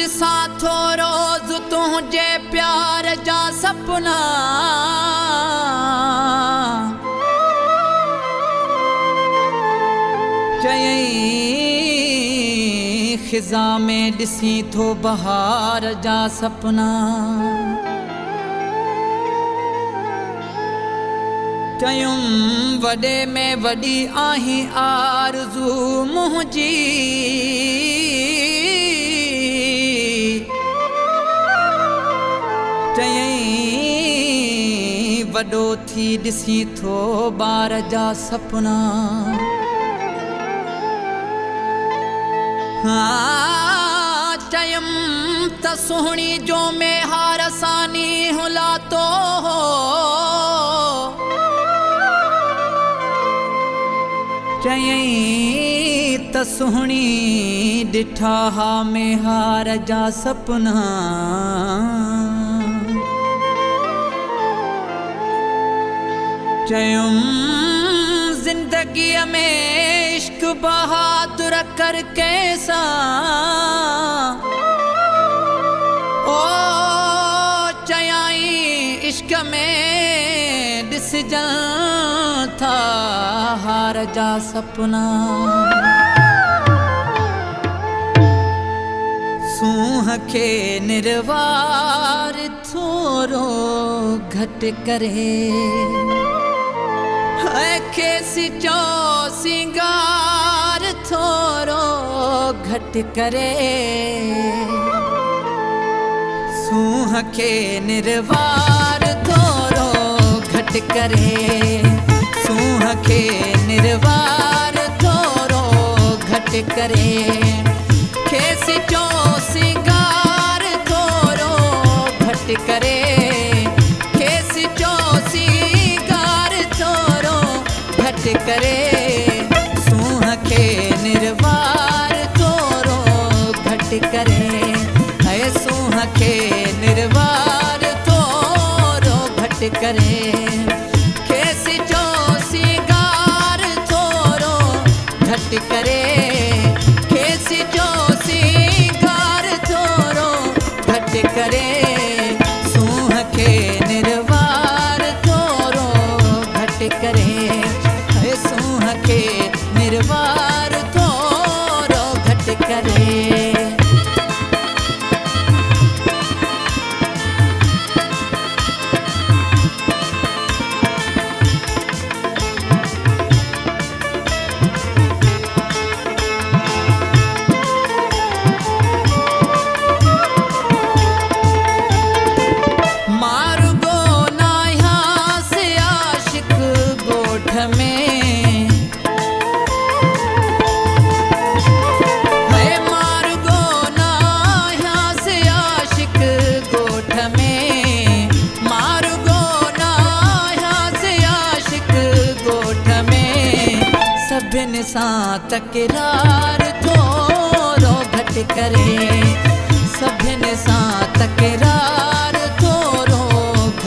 ॾिसां थो रोज़ तुंहिंजे प्यार जा सपना चयईं ख़िज़ा में ॾिसी थो बहार जा सपना चयुमि वॾे में वॾी आहीं आरज़ू मुंहिंजी चयईं वॾो थी ॾिसी थो ॿार जा सपना चयुमि त सुहिणी जो में हार सानी हुलातो चयईं त सुहिणी ॾिठा हा में हार जा सपना चयुमि ज़िंदगीअ में इश्क बहादुर कर कैसा ओ चयाईं इश्क में ॾिसजन था हार जा सपना सूंह खे निर्वार थोरो घटि करे खेसि चो सिंगार थोरो घटि करे सूंह खे निर्वार थोरो घटि करे सूंह खे निर्वार थोरो घटि करे खेसि चो सिंगार थोरो घटि करे खेसि चो करे सूंह खे निर्वार थोरो घटि करे है सूंह खे निर्वार थोरो घटि करे खेसि चो सिंगार थोरो घटि करे खेसि चो सिंगार थोरो घटि करे सूंह खे निर्वार थोरो घटि करे सूंह खे निर्वार थोरो घटि करे मारुगो ना यहाँ से आशिक गोठ में सभिनि सां तकरार थोरो घटि करे सभिनि सां तकरार थोरो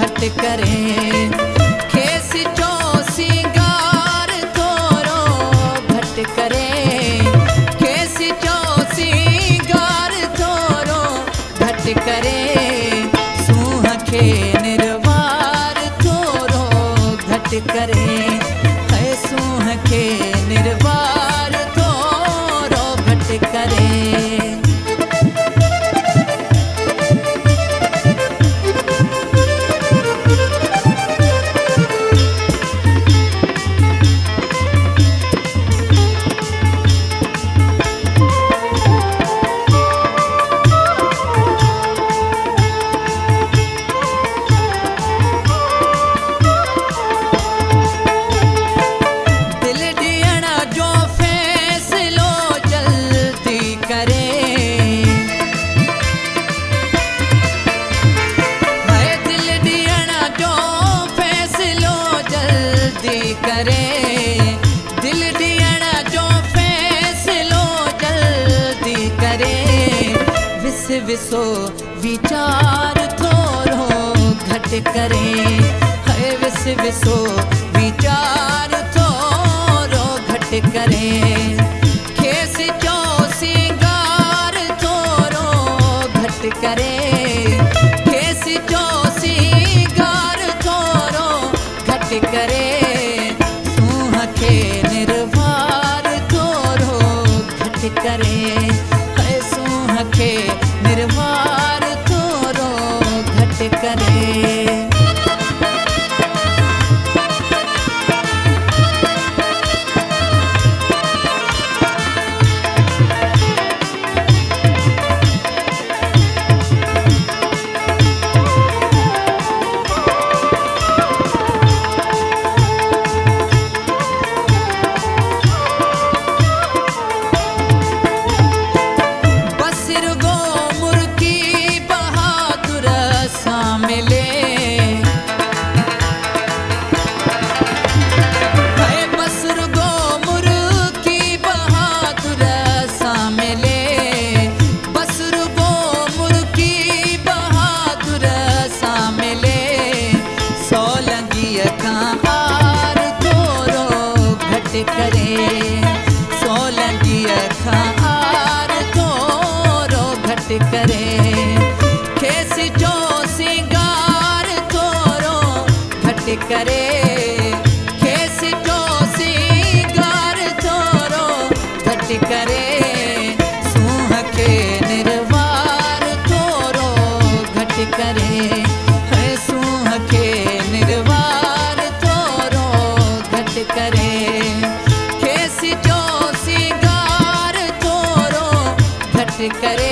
घटि करे खेसि चो सिंगार थोरो घटि करे खेसि चो सिंगार थोरो घटि करे सूंह खे निर्वार थोरो घटि करे सूंह खे निर्वार थोरो घटि करे विसो विचार थोरो घट करे, है विसो विचार थोरो घट करे। खेस जो सिंगार थोरो घट करे, खेस जो सिंगार थोरो घट करे। सूंह खे निर्वार थोरो घट करे, है सूंह खे निर्वार थोरो घट करे। करे सोलंगी खार थोरो घट करे। खेस जो सिंगार थोरो घट करे, खेस जो सिंगार थोरो घट करे। सूंह खे निर्वार थोरो घट करे, है सूंह खे निर्वार थोरो घट करे। करे